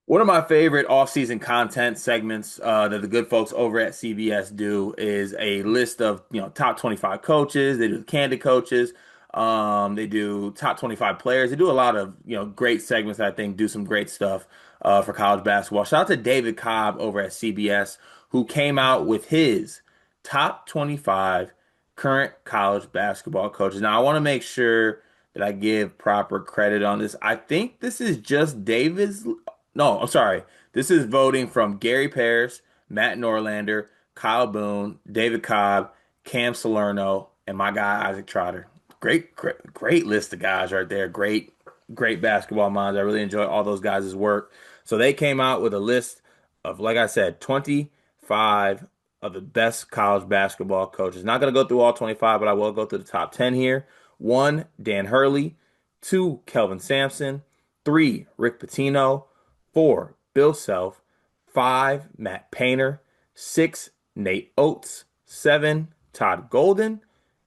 One of my favorite off-season content segments that the good folks over at CBS do is a list of, top 25 coaches. They do candid coaches. They do top 25 players. They do a lot of, great segments that I think do some great stuff for college basketball. Shout out to David Cobb over at CBS, who came out with his top 25 current college basketball coaches. Now, I want to make sure that I give proper credit on this. I think this is just David's. No, I'm sorry. This is voting from Gary Parrish, Matt Norlander, Kyle Boone, David Cobb, Cam Salerno, and my guy Isaac Trotter. Great list of guys right there. Great basketball minds. I really enjoy all those guys' work. So they came out with a list of, like I said, 25 of the best college basketball coaches. Not going to go through all 25, but I will go through the top 10 here. One, Dan Hurley. Two, Kelvin Sampson. Three, Rick Pitino. Four, Bill Self. Five, Matt Painter. Six, Nate Oates. Seven, Todd Golden.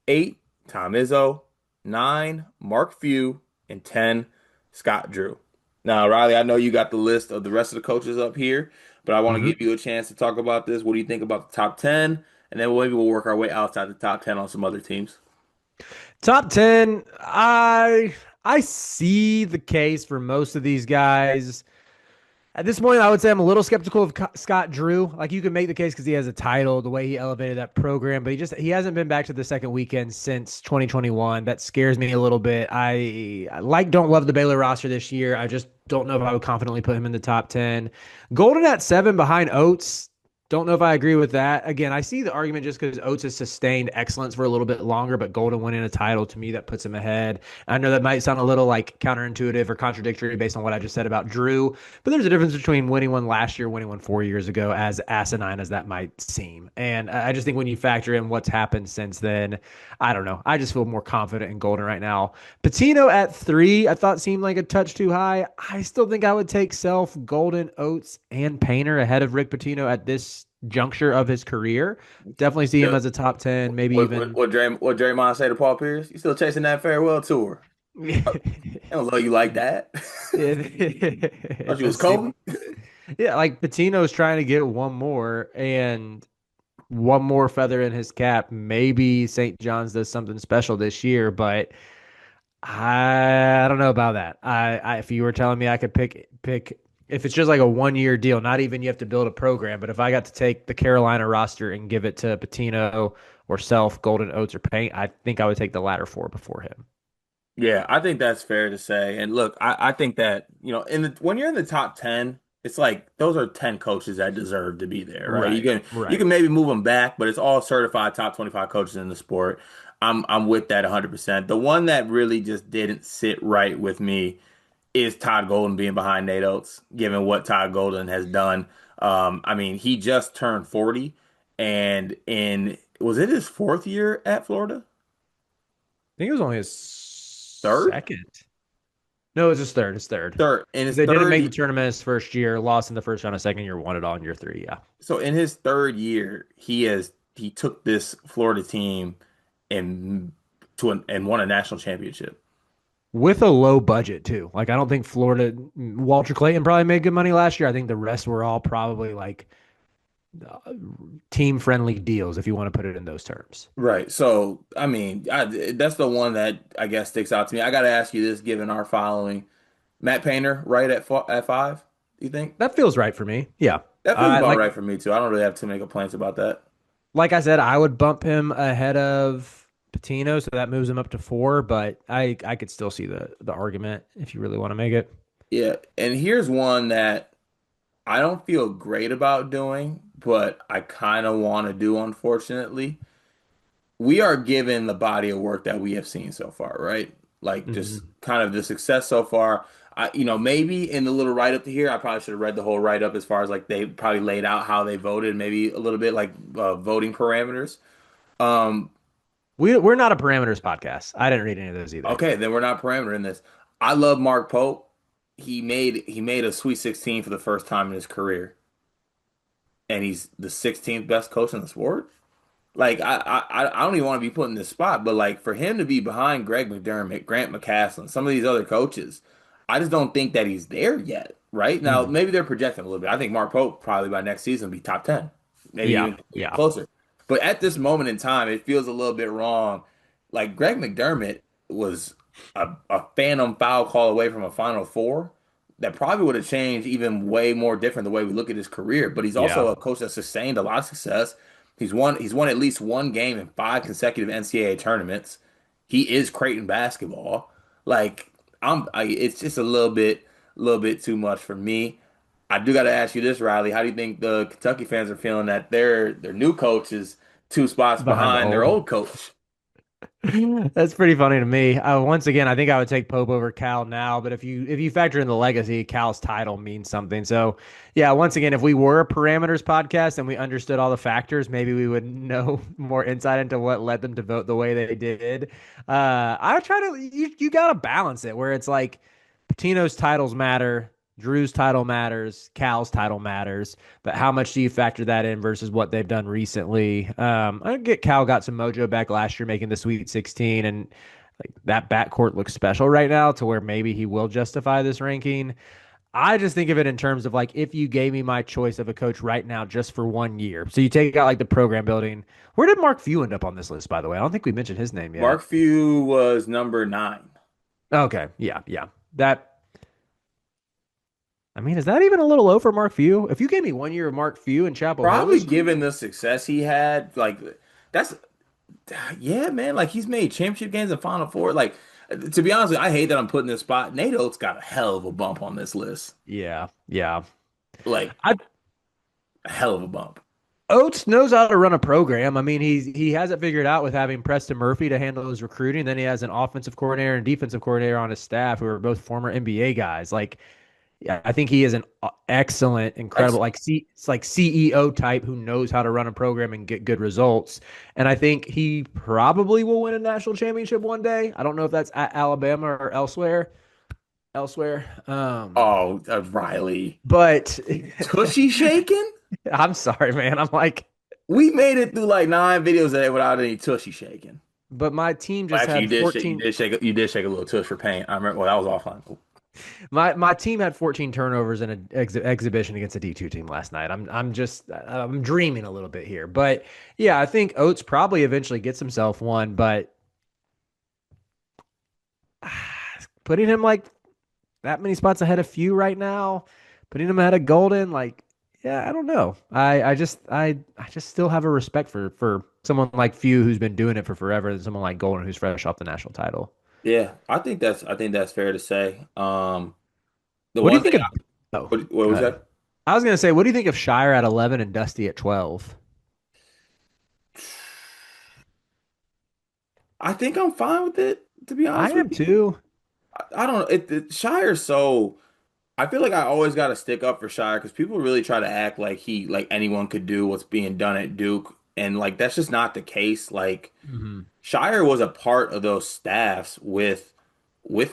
Eight, Tom Izzo. Nine, Mark Few. And 10, Scott Drew. Now, Riley, I know you got the list of the rest of the coaches up here, but I want to hmm give you a chance to talk about this. What do you think about the top 10? And then maybe we'll work our way outside the top 10 on some other teams. Top 10, I see the case for most of these guys. At this point, I would say I'm a little skeptical of Scott Drew. Like you can make the case because he has a title, the way he elevated that program, but he hasn't been back to the second weekend since 2021. That scares me a little bit. I don't love the Baylor roster this year. I just don't know if I would confidently put him in the top 10. Golden at 7 behind Oates. Don't know if I agree with that. Again, I see the argument just because Oates has sustained excellence for a little bit longer, but Golden winning a title to me that puts him ahead. I know that might sound a little like counterintuitive or contradictory based on what I just said about Drew, but there's a difference between winning one last year, winning one 4 years ago, as asinine as that might seem. And I just think when you factor in what's happened since then, I don't know. I just feel more confident in Golden right now. Patino at 3, I thought seemed like a touch too high. I still think I would take Self, Golden, Oates, and Painter ahead of Rick Patino at this juncture of his career. Definitely see him Yeah. as a top 10, maybe What even. what what Draymond say to Paul Pierce? You still chasing that farewell tour? I don't know you like that. Thought you was See, Kobe. yeah, like Patino's trying to get one more and one more feather in his cap. Maybe St. John's does something special this year, but I don't know about that. If you were telling me I could pick if it's just like a 1 year deal, not even you have to build a program, but if I got to take the Carolina roster and give it to Patino or Self, Golden Oates or Paint, I think I would take the latter four before him. Yeah, I think that's fair to say. And look, I think that, when you're in the top 10, it's like those are 10 coaches that deserve to be there, right? You Right, can you right. can maybe move them back, but it's all certified top 25 coaches in the sport. I'm with that 100%. The one that really just didn't sit right with me is Todd Golden being behind Nate Oates, given what Todd Golden has done. I mean, he just turned 40 and was it his fourth year at Florida? I think it was only his Third? second. No, it's his third. It's third. Third. In his They didn't third make the tournament his first year, lost in the first round of second year, won it all in year three. Yeah. So in his third year, he took this Florida team and and won a national championship. With a low budget too. Like I don't think Florida Walter Clayton probably made good money last year. I think the rest were all probably like team friendly deals if you want to put it in those terms. Right. So I mean, that's the one that I guess sticks out to me. I got to ask you this, given our following, Matt Painter, right at five. Do you think That feels right for me. Yeah. that feels about Like right for me too? I don't really have too many complaints about that. I said, I would bump him ahead of Patino, so that moves him up to 4. But I could still see the argument if you really want to make it. Yeah. And here's one that I don't feel great about doing, but I kind of want to do, unfortunately. We are given the body of work that we have seen so far, right? Like just Mhm. kind of the success so far. Maybe in the little write up to here, I probably should have read the whole write up as far as like they probably laid out how they voted, maybe a little bit like voting parameters. Um, We're not a parameters podcast. I didn't read any of those either. okay, then we're not parameter in this. I love Mark Pope. He made a Sweet 16 for the first time in his career, and he's the 16th best coach in the sport. Like I don't even want to be put in this spot, but like for him to be behind Greg McDermott, Grant McCasland, some of these other coaches, I just don't think that he's there yet. right? Now, Mhm. maybe they're projecting a little bit. I think Mark Pope probably by next season will be top 10, maybe Yeah, even yeah, closer. But at this moment in time, it feels a little bit wrong. Like Greg McDermott was a phantom foul call away from a Final Four that probably would have changed even way more different the way we look at his career. But he's yeah. also a coach that sustained a lot of success. He's won at least one game in five consecutive NCAA tournaments. He is Creighton basketball. Like it's just a little bit too much for me. I do got to ask you this, Riley. How do you think the Kentucky fans are feeling that their new coach is two spots Behind the behind their old. old coach? That's pretty funny to me. Once again, I think I would take Pope over Cal now, but if you factor in the legacy, Cal's title means something. So, yeah, once again, if we were a parameters podcast and we understood all the factors, maybe we would know more insight into what led them to vote the way they did. I try to you got to balance it where it's like Patino's titles matter, Drew's title matters, Cal's title matters, but how much do you factor that in versus what they've done recently? I get Cal got some mojo back last year, making the Sweet 16, and like that backcourt looks special right now to where maybe he will justify this ranking. I just think of it in terms of like if you gave me my choice of a coach right now just for 1 year. So you take out like the program building. Where did Mark Few end up on this list, by the way? I don't think we mentioned his name Mark yet. Few was number 9. Okay, yeah, yeah. That I mean, is that even a little low for Mark Few? If you gave me 1 year of Mark Few in Chapel Hill Probably this year, given the success he had, like that's yeah, man. Like he's made championship games and Final Four. Like to be honest, with you, I hate that I'm putting this spot. Nate Oates got a hell of a bump on this list. yeah, yeah. Like I a hell of a bump. Oates knows how to run a program. I mean, he has it figured out with having Preston Murphy to handle his recruiting. Then he has an offensive coordinator and defensive coordinator on his staff who are both former NBA guys. Like, yeah, I think he is an excellent, incredible, Ex like it's like CEO type who knows how to run a program and get good results. And I think he probably will win a national championship one day. I don't know if that's at Alabama or elsewhere. Riley. But Tushy shaking? I'm sorry, man. I'm like, We made it through like 9 videos today without any tushy shaking. but my team Well, just actually, had 14. you did shake a little tush for pain. I remember. Well, that was offline. Oh, My team had 14 turnovers in an exhibition against a D2 team last night. I'm dreaming a little bit here, but yeah, I think Oates probably eventually gets himself one, but putting him like that many spots ahead of Few right now, putting him ahead of Golden, like yeah, I don't know. I just still have a respect for someone like Few who's been doing it for forever than someone like Golden who's fresh off the national title. yeah, I think that's fair to say. The What do you one think thing, of? Oh, what go was ahead. that? I was gonna say, what do you think of Shire at 11 and Dusty at 12? I think I'm fine with it. To be I honest with am you, too. I don't know. Shire's so. I feel like I always got to stick up for Shire because people really try to act like like anyone could do what's being done at Duke, and like that's just not the case. Like Hmm. Shire was a part of those staffs with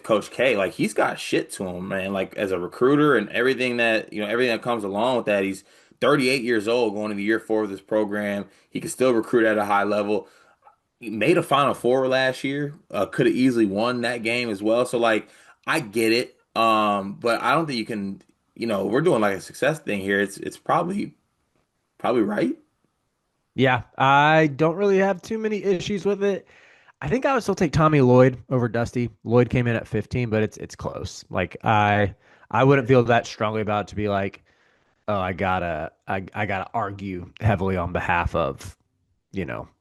Coach K. Like he's got shit to him, man. Like as a recruiter and everything that everything that comes along with that. He's 38 years old, going into year 4 of this program. He can still recruit at a high level. He made a Final Four last year. Could have easily won that game as well. So like I get it. But I don't think you can. We're doing like a success thing here. It's probably right. Yeah, I don't really have too many issues with it. I think I would still take Tommy Lloyd over Dusty. Lloyd came in at 15, but it's close. Like I wouldn't feel that strongly about it to be like, oh, I gotta argue heavily on behalf of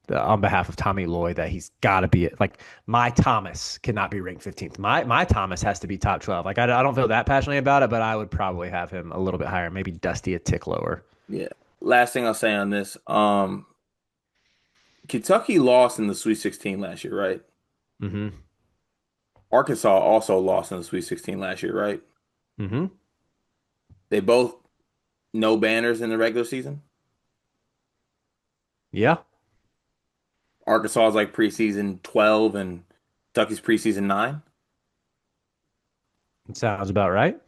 on behalf of Tommy Lloyd that he's got to be like my Thomas cannot be ranked 15th. My Thomas has to be top 12. Like I don't feel that passionately about it, but I would probably have him a little bit higher, maybe Dusty a tick lower. Yeah. Last thing I'll say on this. Kentucky lost in the Sweet 16 last year, right? Mm-hmm. Arkansas also lost in the Sweet 16 last year, right? Mm-hmm. They both no banners in the regular season. Yeah, Arkansas is like preseason 12 and Kentucky's preseason 9. it sounds about right.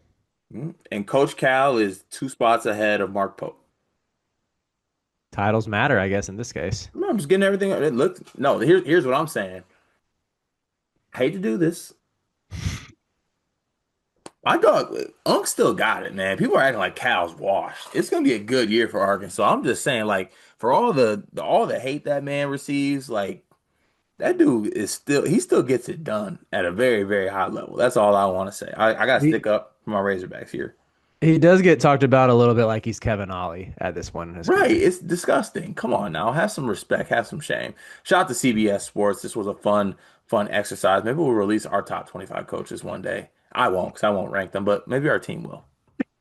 And Coach Cal is 2 spots ahead of Mark Pope. Titles matter, I guess, in this case. I'm just getting everything. Look, no, here's what I'm saying. I hate to do this. My dog, Unc still got it, man. People are acting like Cal's washed. It's gonna be a good year for Arkansas. I'm just saying, like, for all the hate that man receives, like that dude is still he still gets it done at a very, very high level. That's all I want to say. I gotta He stick up for my Razorbacks here. he does get talked about a little bit like he's Kevin Ollie at this point in his Right, career. it's disgusting. Come on now, have some respect, have some shame. Shout out to CBS Sports. This was a fun exercise. Maybe we'll release our top 25 coaches one day. I won't, because I won't rank them, but maybe our team will.